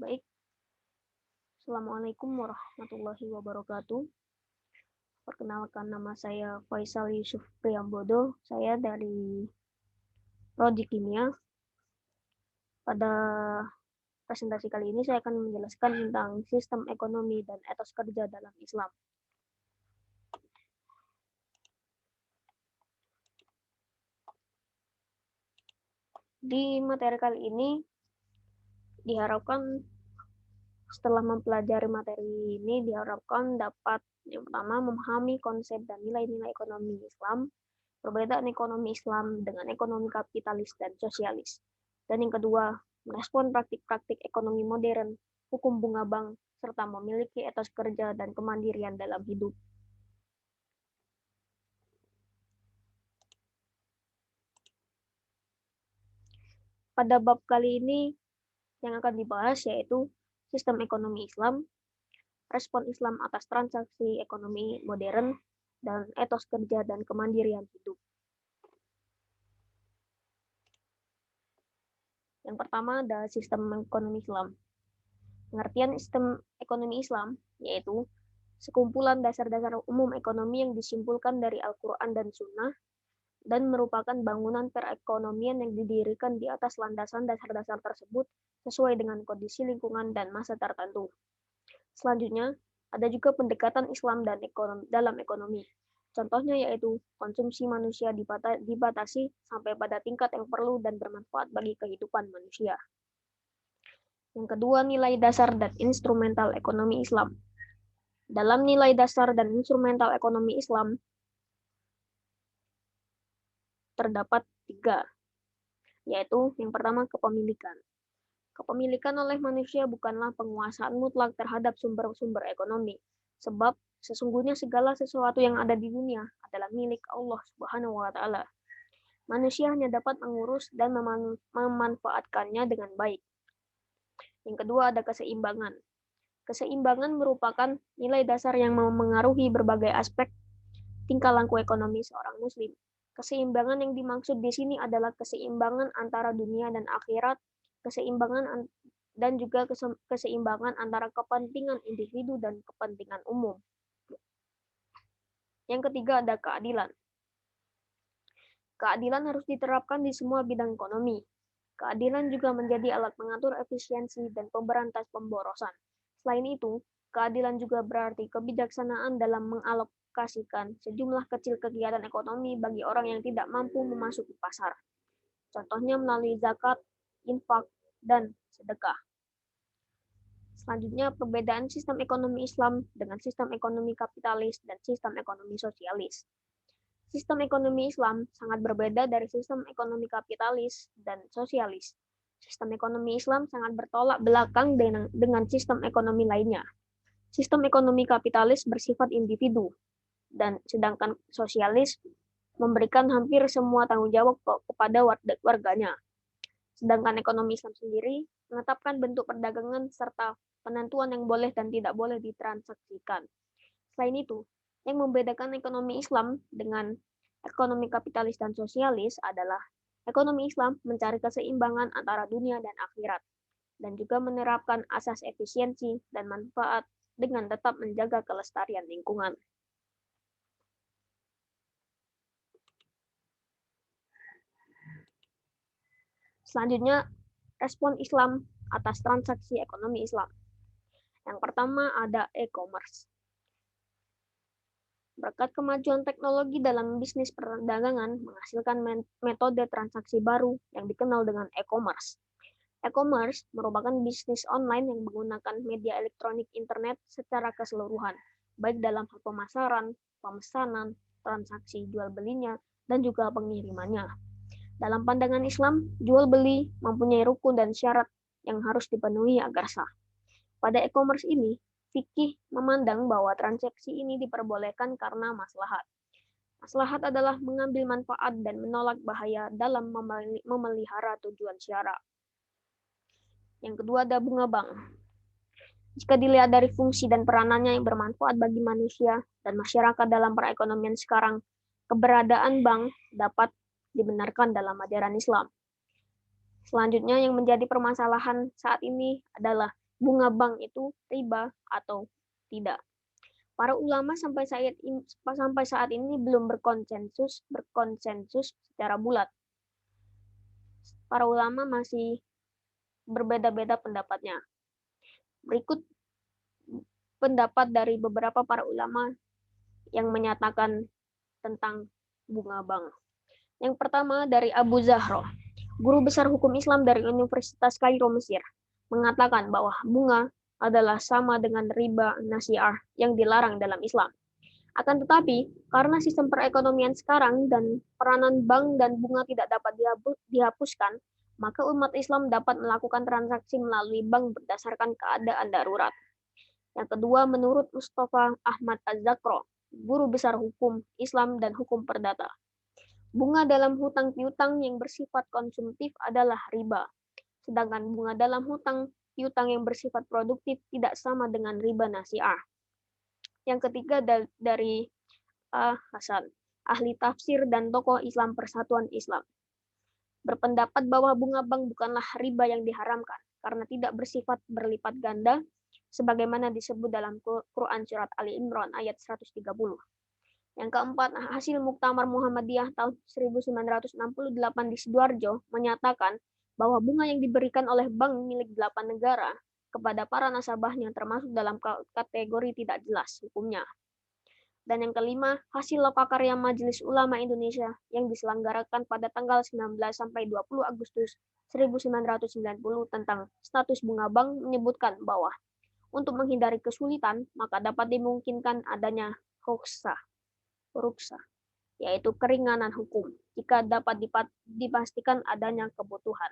Baik, Assalamualaikum warahmatullahi wabarakatuh. Perkenalkan, nama saya Faisal Yusuf Priambodo. Saya dari Prodi Kimia. Pada presentasi kali ini saya akan menjelaskan tentang sistem ekonomi dan etos kerja dalam Islam. Di materi kali ini diharapkan setelah mempelajari materi ini diharapkan dapat yang pertama memahami konsep dan nilai-nilai ekonomi Islam, perbedaan ekonomi Islam dengan ekonomi kapitalis dan sosialis. Dan yang kedua, merespon praktik-praktik ekonomi modern, hukum bunga bank, serta memiliki etos kerja dan kemandirian dalam hidup. Pada bab kali ini yang akan dibahas yaitu sistem ekonomi Islam, respon Islam atas transaksi ekonomi modern, dan etos kerja dan kemandirian hidup. Yang pertama ada sistem ekonomi Islam. Pengertian sistem ekonomi Islam yaitu sekumpulan dasar-dasar umum ekonomi yang disimpulkan dari Al-Quran dan Sunnah dan merupakan bangunan perekonomian yang didirikan di atas landasan dasar-dasar tersebut sesuai dengan kondisi lingkungan dan masa tertentu. Selanjutnya, ada juga pendekatan Islam dan dalam ekonomi. Contohnya yaitu konsumsi manusia dibatasi sampai pada tingkat yang perlu dan bermanfaat bagi kehidupan manusia. Yang kedua, nilai dasar dan instrumental ekonomi Islam. Dalam nilai dasar dan instrumental ekonomi Islam terdapat 3, yaitu yang pertama kepemilikan. Kepemilikan oleh manusia bukanlah penguasaan mutlak terhadap sumber-sumber ekonomi, sebab sesungguhnya segala sesuatu yang ada di dunia adalah milik Allah Subhanahu wa Ta'ala. Manusia hanya dapat mengurus dan memanfaatkannya dengan baik. Yang kedua ada keseimbangan. Keseimbangan merupakan nilai dasar yang memengaruhi berbagai aspek tingkah laku ekonomi seorang muslim. Keseimbangan yang dimaksud di sini adalah keseimbangan antara dunia dan akhirat, keseimbangan dan juga keseimbangan antara kepentingan individu dan kepentingan umum. Yang ketiga ada keadilan. Keadilan harus diterapkan di semua bidang ekonomi. Keadilan juga menjadi alat mengatur efisiensi dan pemberantas pemborosan. Selain itu, keadilan juga berarti kebijaksanaan dalam mengalokasikan sejumlah kecil kegiatan ekonomi bagi orang yang tidak mampu memasuki pasar. Contohnya melalui zakat, infak, dan sedekah. Selanjutnya, perbedaan sistem ekonomi Islam dengan sistem ekonomi kapitalis dan sistem ekonomi sosialis. Sistem ekonomi Islam sangat berbeda dari sistem ekonomi kapitalis dan sosialis. Sistem ekonomi Islam sangat bertolak belakang dengan sistem ekonomi lainnya. Sistem ekonomi kapitalis bersifat individu, dan sedangkan sosialis memberikan hampir semua tanggung jawab kepada warganya. Sedangkan ekonomi Islam sendiri menetapkan bentuk perdagangan serta penentuan yang boleh dan tidak boleh ditransaksikan. Selain itu, yang membedakan ekonomi Islam dengan ekonomi kapitalis dan sosialis adalah ekonomi Islam mencari keseimbangan antara dunia dan akhirat, dan juga menerapkan asas efisiensi dan manfaat dengan tetap menjaga kelestarian lingkungan. Selanjutnya, respon Islam atas transaksi ekonomi Islam. Yang pertama ada e-commerce. Berkat kemajuan teknologi dalam bisnis perdagangan menghasilkan metode transaksi baru yang dikenal dengan e-commerce. E-commerce merupakan bisnis online yang menggunakan media elektronik internet secara keseluruhan, baik dalam hal pemasaran, pemesanan, transaksi jual belinya, dan juga pengirimannya. Dalam pandangan Islam, jual beli mempunyai rukun dan syarat yang harus dipenuhi agar sah. Pada e-commerce ini, fikih memandang bahwa transaksi ini diperbolehkan karena maslahat. Maslahat adalah mengambil manfaat dan menolak bahaya dalam memelihara tujuan syara. Yang kedua ada bunga bank. Jika dilihat dari fungsi dan peranannya yang bermanfaat bagi manusia dan masyarakat dalam perekonomian sekarang, keberadaan bank dapat dibenarkan dalam ajaran Islam. Selanjutnya yang menjadi permasalahan saat ini adalah bunga bank itu riba atau tidak. Para ulama sampai saat ini belum berkonsensus secara bulat. Para ulama masih berbeda-beda pendapatnya. Berikut pendapat dari beberapa para ulama yang menyatakan tentang bunga bank. Yang pertama dari Abu Zahra, guru besar hukum Islam dari Universitas Kairo, Mesir, mengatakan bahwa bunga adalah sama dengan riba nasi'ah yang dilarang dalam Islam. Akan tetapi, karena sistem perekonomian sekarang dan peranan bank dan bunga tidak dapat dihapuskan, maka umat Islam dapat melakukan transaksi melalui bank berdasarkan keadaan darurat. Yang kedua, menurut Mustafa Ahmad Az-Zakro, guru besar hukum Islam dan hukum perdata, bunga dalam hutang piutang yang bersifat konsumtif adalah riba, sedangkan bunga dalam hutang piutang yang bersifat produktif tidak sama dengan riba nasi'ah. Yang ketiga dari Hasan, ahli tafsir dan tokoh Islam Persatuan Islam, berpendapat bahwa bunga bank bukanlah riba yang diharamkan karena tidak bersifat berlipat ganda sebagaimana disebut dalam Quran surat Ali Imran ayat 130. Yang keempat, hasil Muktamar Muhammadiyah tahun 1968 di Sidoarjo menyatakan bahwa bunga yang diberikan oleh bank milik 8 negara kepada para nasabahnya termasuk dalam kategori tidak jelas hukumnya. Dan yang kelima, hasil lokakarya Majelis Ulama Indonesia yang diselenggarakan pada tanggal 19 sampai 20 Agustus 1990 tentang status bunga bank menyebutkan bahwa untuk menghindari kesulitan, maka dapat dimungkinkan adanya ruksa, yaitu keringanan hukum, jika dapat dipastikan adanya kebutuhan.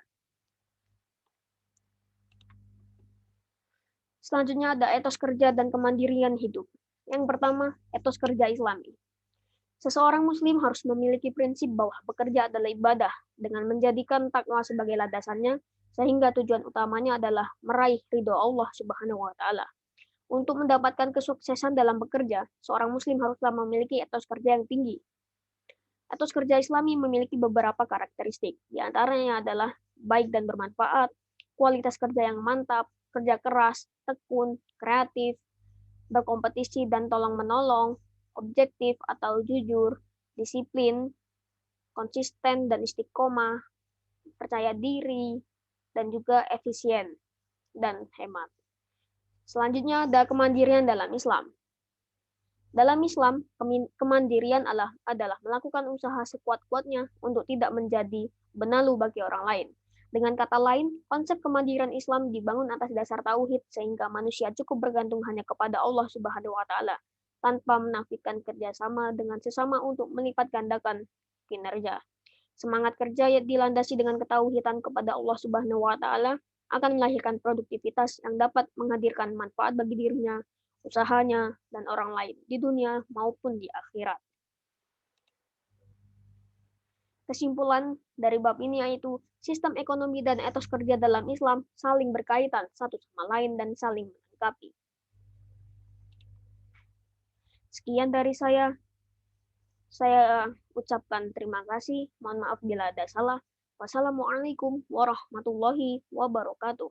Selanjutnya ada etos kerja dan kemandirian hidup. Yang pertama, etos kerja Islami. Seseorang muslim harus memiliki prinsip bahwa bekerja adalah ibadah dengan menjadikan takwa sebagai landasannya, sehingga tujuan utamanya adalah meraih ridho Allah Subhanahu wa taala. Untuk mendapatkan kesuksesan dalam bekerja, seorang muslim haruslah memiliki etos kerja yang tinggi. Etos kerja Islami memiliki beberapa karakteristik, di antaranya adalah baik dan bermanfaat, kualitas kerja yang mantap, kerja keras, tekun, kreatif, berkompetisi dan tolong-menolong, objektif atau jujur, disiplin, konsisten dan istiqomah, percaya diri, dan juga efisien dan hemat. Selanjutnya ada kemandirian dalam Islam. Dalam Islam, kemandirian adalah melakukan usaha sekuat-kuatnya untuk tidak menjadi benalu bagi orang lain. Dengan kata lain, konsep kemandirian Islam dibangun atas dasar tauhid sehingga manusia cukup bergantung hanya kepada Allah Subhanahu wa taala tanpa menafikan kerjasama dengan sesama untuk melipat gandakan kinerja. Semangat kerja yang dilandasi dengan ketauhidan kepada Allah Subhanahu wa taala akan melahirkan produktivitas yang dapat menghadirkan manfaat bagi dirinya, usahanya, dan orang lain di dunia maupun di akhirat. Kesimpulan dari bab ini yaitu sistem ekonomi dan etos kerja dalam Islam saling berkaitan satu sama lain dan saling melengkapi. Sekian dari saya. Saya ucapkan terima kasih. Mohon maaf bila ada salah. Wassalamualaikum warahmatullahi wabarakatuh.